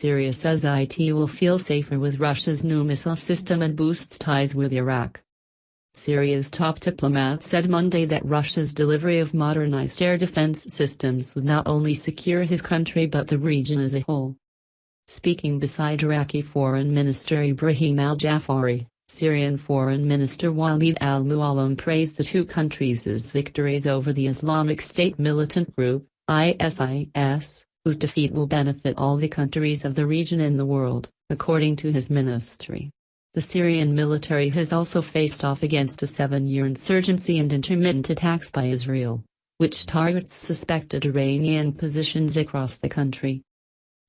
Syria says it will feel safer with Russia's new missile system and boosts ties with Iraq. Syria's top diplomat said Monday that Russia's delivery of modernized air defense systems would not only secure his country but the region as a whole. Speaking beside Iraqi Foreign Minister Ibrahim al-Jaafari, Syrian Foreign Minister Walid al-Muallem praised the two countries' victories over the Islamic State militant group, ISIS, whose defeat will benefit all the countries of the region and the world, according to his ministry. The Syrian military has also faced off against a 7-year insurgency and intermittent attacks by Israel, which targets suspected Iranian positions across the country.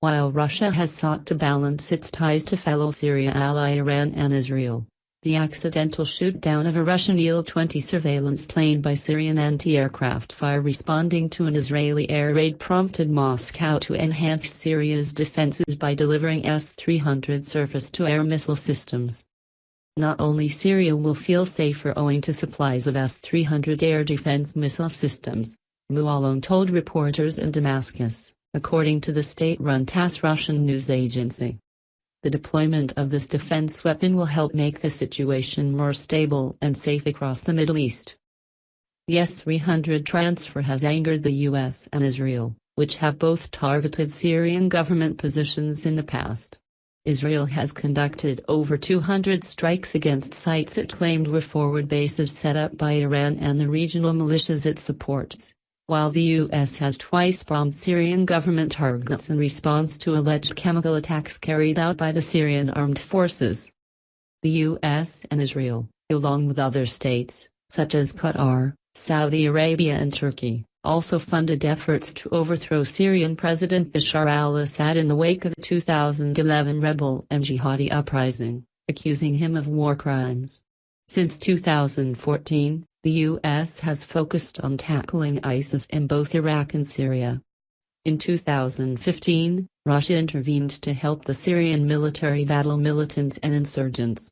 While Russia has sought to balance its ties to fellow Syria ally Iran and Israel, the accidental shoot-down of a Russian Il-20 surveillance plane by Syrian anti-aircraft fire responding to an Israeli air raid prompted Moscow to enhance Syria's defenses by delivering S-300 surface-to-air missile systems. Not only Syria will feel safer owing to supplies of S-300 air defense missile systems, Muallem told reporters in Damascus, according to the state-run TASS Russian news agency. The deployment of this defense weapon will help make the situation more stable and safe across the Middle East. The S-300 transfer has angered the US and Israel, which have both targeted Syrian government positions in the past. Israel has conducted over 200 strikes against sites it claimed were forward bases set up by Iran and the regional militias it supports, while the US has twice bombed Syrian government targets in response to alleged chemical attacks carried out by the Syrian armed forces. The US and Israel, along with other states, such as Qatar, Saudi Arabia and Turkey, also funded efforts to overthrow Syrian President Bashar al-Assad in the wake of a 2011 rebel and jihadi uprising, accusing him of war crimes. Since 2014, the U.S. has focused on tackling ISIS in both Iraq and Syria. In 2015, Russia intervened to help the Syrian military battle militants and insurgents.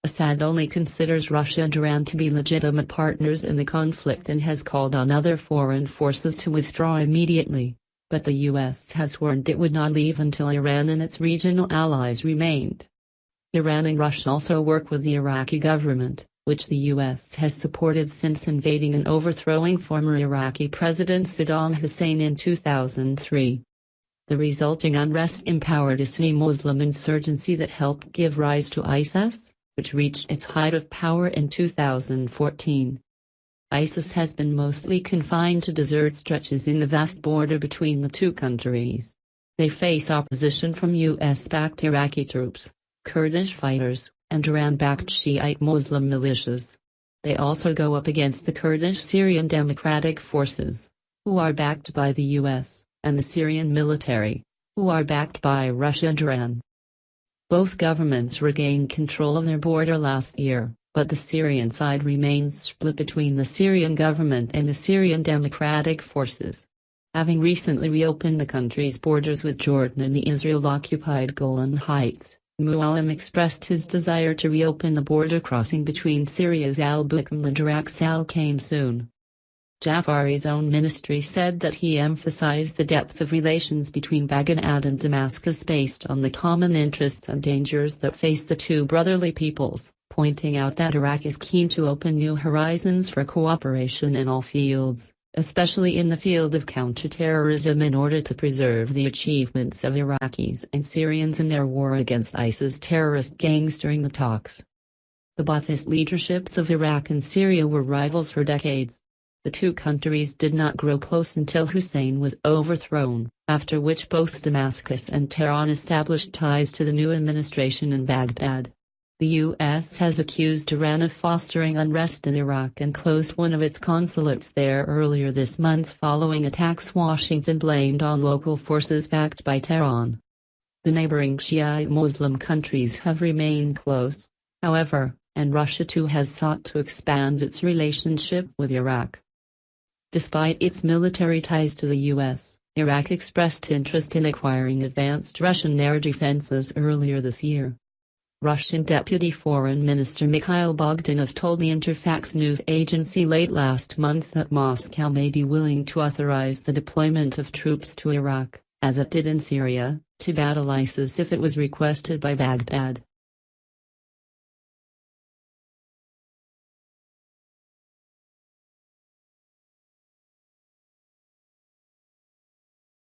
Assad only considers Russia and Iran to be legitimate partners in the conflict and has called on other foreign forces to withdraw immediately, but the U.S. has warned it would not leave until Iran and its regional allies remained. Iran and Russia also work with the Iraqi government, which the U.S. has supported since invading and overthrowing former Iraqi President Saddam Hussein in 2003. The resulting unrest empowered a Sunni Muslim insurgency that helped give rise to ISIS, which reached its height of power in 2014. ISIS has been mostly confined to desert stretches in the vast border between the two countries. They face opposition from U.S.-backed Iraqi troops, Kurdish fighters, and Iran-backed Shiite Muslim militias. They also go up against the Kurdish Syrian Democratic Forces, who are backed by the US, and the Syrian military, who are backed by Russia and Iran. Both governments regained control of their border last year, but the Syrian side remains split between the Syrian government and the Syrian Democratic Forces. Having recently reopened the country's borders with Jordan and the Israel-occupied Golan Heights, Muallem expressed his desire to reopen the border crossing between Syria's al-Buqam and Iraq's al-Qaim soon. Jaafari's own ministry said that he emphasized the depth of relations between Baghdad and Damascus based on the common interests and dangers that face the two brotherly peoples, pointing out that Iraq is keen to open new horizons for cooperation in all fields, especially in the field of counterterrorism in order to preserve the achievements of Iraqis and Syrians in their war against ISIS terrorist gangs during the talks. The Ba'athist leaderships of Iraq and Syria were rivals for decades. The two countries did not grow close until Hussein was overthrown, after which both Damascus and Tehran established ties to the new administration in Baghdad. The U.S. has accused Iran of fostering unrest in Iraq and closed one of its consulates there earlier this month following attacks Washington blamed on local forces backed by Tehran. The neighboring Shiite Muslim countries have remained close, however, and Russia too has sought to expand its relationship with Iraq. Despite its military ties to the U.S., Iraq expressed interest in acquiring advanced Russian air defenses earlier this year. Russian Deputy Foreign Minister Mikhail Bogdanov told the Interfax news agency late last month that Moscow may be willing to authorize the deployment of troops to Iraq, as it did in Syria, to battle ISIS if it was requested by Baghdad.